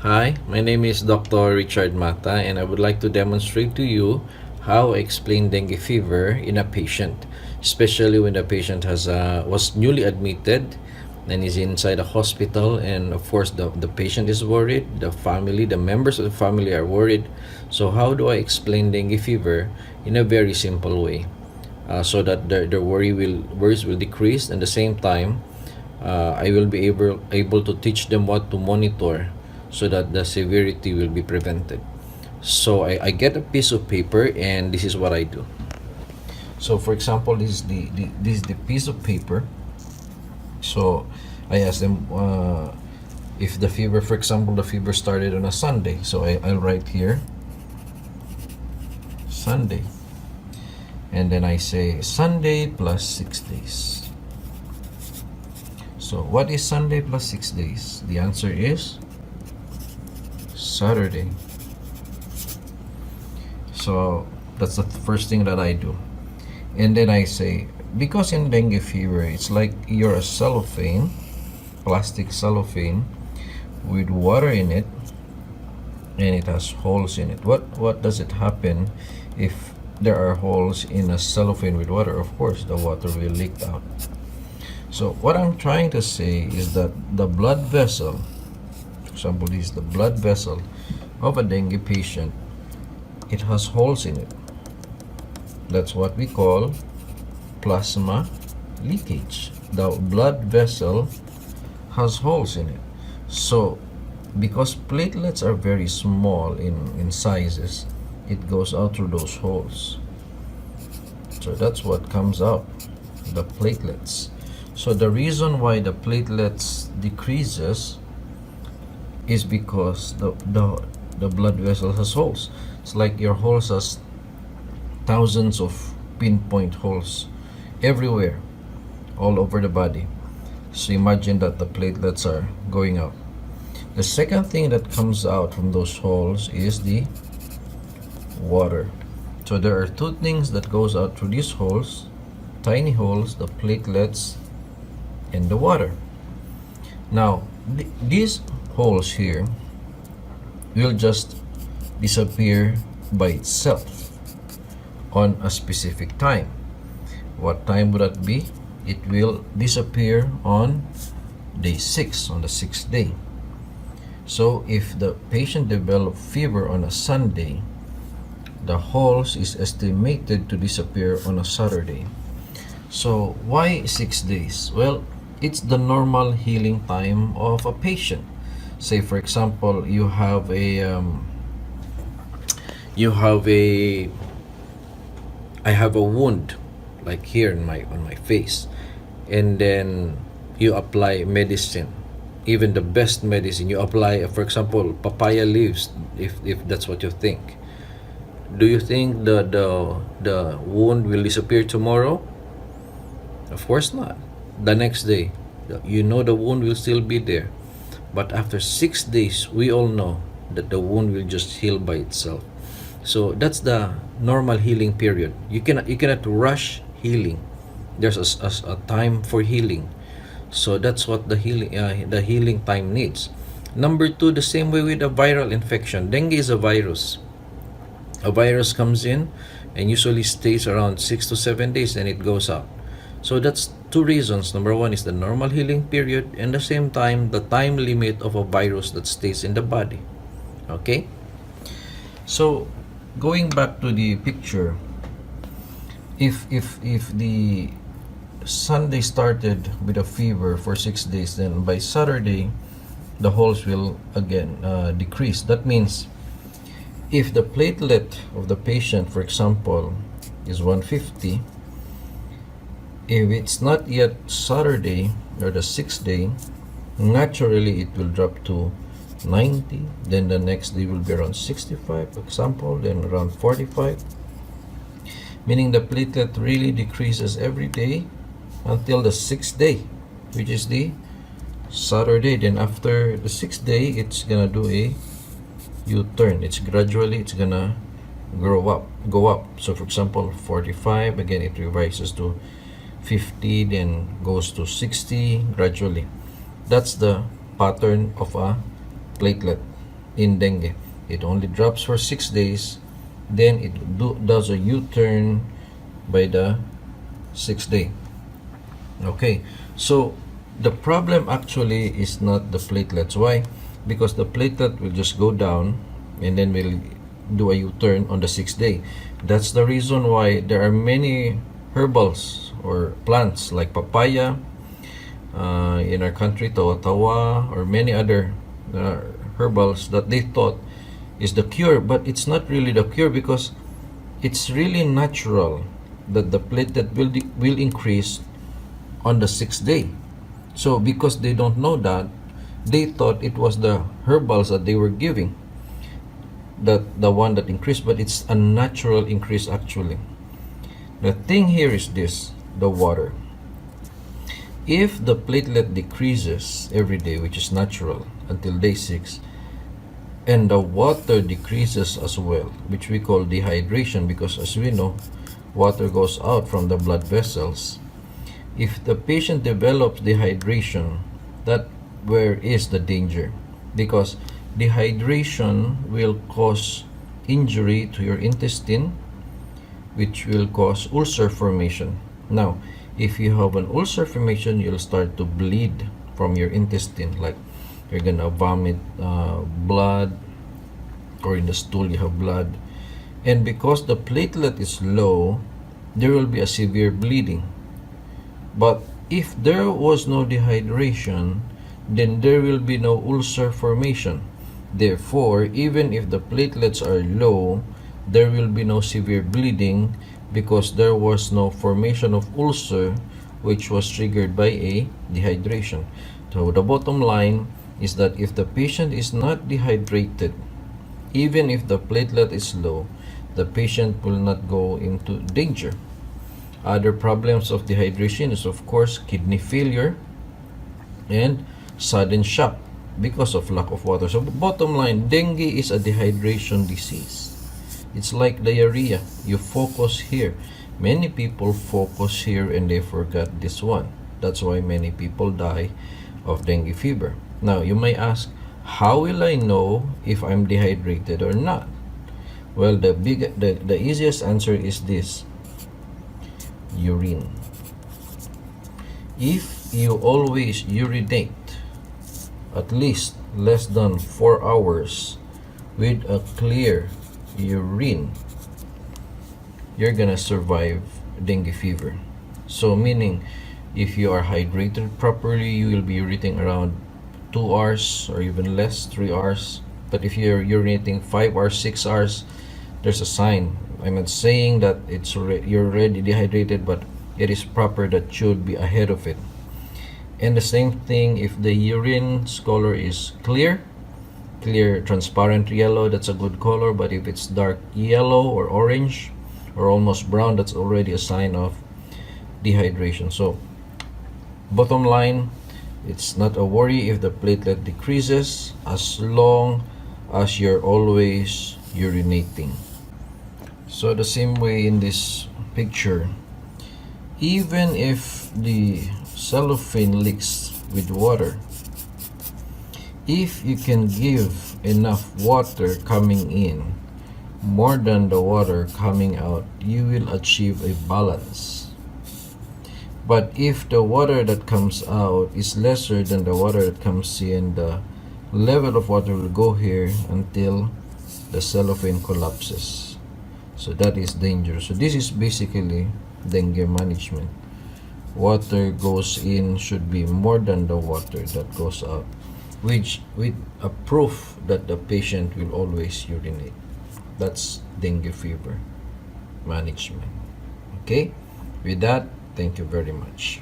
Hi, my name is Dr. Richard Mata, and I would like to demonstrate to you how I explain dengue fever in a patient, especially when the patient was newly admitted and is inside a hospital, and of course the patient is worried, the members of the family are worried. So how do I explain dengue fever in a very simple way, so that their worries will decrease, and at the same time I will be able to teach them what to monitor so that the severity will be prevented. So I get a piece of paper, and this is what I do. So for example, this is the piece of paper. So I ask them if the fever, for example, the fever started on a Sunday. So I'll write here Sunday, and then I say Sunday plus 6 days. So what is Sunday plus 6 days? The answer is Saturday. So that's the first thing that I do. And then I say, because in dengue fever, it's like you're a cellophane, plastic cellophane with water in it, and it has holes in it. What does it happen if there are holes in a cellophane with water? Of course, the water will leak out. So what I'm trying to say is that the blood vessel, for example, this is the blood vessel of a dengue patient, it has holes in it. That's what we call plasma leakage. The blood vessel has holes in it. So because platelets are very small in sizes, it goes out through those holes. So that's what comes out, the platelets. So the reason why the platelets decreases is because the blood vessel has holes. It's like your holes has thousands of pinpoint holes everywhere, all over the body. So imagine that the platelets are going out. The second thing that comes out from those holes is the water. So there are two things that goes out through these holes, tiny holes, the platelets and the water. Now these holes here will just disappear by itself on a specific time. What time would that be? It will disappear on day 6, on the 6th day. So if the patient develops fever on a Sunday, the holes is estimated to disappear on a Saturday. So why 6 days? Well, it's the normal healing time of a patient. Say for example, you have a I have a wound like here on my face, and then you apply medicine, even the best medicine. You apply, for example, papaya leaves, if that's what you think. Do you think the wound will disappear tomorrow? Of course not. The next day, the wound will still be there. But after 6 days, we all know that the wound will just heal by itself. So that's the normal healing period. You cannot rush healing. There's a time for healing. So that's what the healing time needs. Number 2, the same way with a viral infection. Dengue is a virus. A virus comes in and usually stays around 6 to 7 days, and it goes out. So that's 2 reasons. Number 1 is the normal healing period, and at the same time, the time limit of a virus that stays in the body. Okay? So going back to the picture, if the Sunday started with a fever for 6 days, then by Saturday the holes will again decrease. That means if the platelet of the patient, for example, is 150, if it's not yet Saturday or the 6th day, naturally it will drop to 90, then the next day will be around 65, for example, then around 45, meaning the platelet really decreases every day until the 6th day, which is the Saturday. Then after the 6th day, it's gonna do a U-turn. It's gonna go up. So for example, 45, again it revises to 50, then goes to 60 gradually. That's the pattern of a platelet. in dengue. It only drops for 6 days, then it does a U-turn by the 6th day. Okay, so the problem actually is not the platelets. Why? Because the platelet will just go down and then will do a U-turn on the 6th day. That's the reason why there are many herbals or plants like papaya in our country, tawa-tawa, or many other herbals that they thought is the cure, but it's not really the cure, because it's really natural that the platelet will increase on the 6th day. So because they don't know that, they thought it was the herbals that they were giving that the one that increased, but it's a natural increase actually. The thing here is this: the water. If the platelet decreases every day, which is natural, until day 6, and the water decreases as well, which we call dehydration, because as we know, water goes out from the blood vessels. If the patient develops dehydration, that where is the danger, because dehydration will cause injury to your intestine, which will cause ulcer formation. Now, if you have an ulcer formation, you'll start to bleed from your intestine, like you're gonna vomit blood, or in the stool you have blood. And because the platelet is low, there will be a severe bleeding. But if there was no dehydration, then there will be no ulcer formation. Therefore, even if the platelets are low, there will be no severe bleeding, because there was no formation of ulcer, which was triggered by a dehydration. So the bottom line is that if the patient is not dehydrated, even if the platelet is low, the patient will not go into danger. Other problems of dehydration is, of course, kidney failure and sudden shock because of lack of water. So bottom line, dengue is a dehydration disease. It's like diarrhea. You focus here. Many people focus here and they forgot this one. That's why many people die of dengue fever. Now, you may ask, how will I know if I'm dehydrated or not? Well, the easiest answer is this: urine. If you always urinate at least less than 4 hours with a clear urine, you're gonna survive dengue fever. So meaning, if you are hydrated properly, you will be urinating around 2 hours or even less, 3 hours. But if you're urinating 5 hours, 6 hours, there's a sign. I'm not saying that you're already dehydrated, but it is proper that should be ahead of it. And the same thing, if the urine color is clear, transparent yellow, that's a good color. But if it's dark yellow or orange or almost brown, that's already a sign of dehydration. So bottom line, it's not a worry if the platelet decreases, as long as you're always urinating. So the same way in this picture, even if the cellophane leaks with water, if you can give enough water coming in more than the water coming out, you will achieve a balance. But if the water that comes out is lesser than the water that comes in, the level of water will go here until the cellophane collapses. So that is dangerous. So this is basically dengue management. Water goes in should be more than the water that goes out, which with a proof that the patient will always urinate. That's dengue fever management. Okay, with that, thank you very much.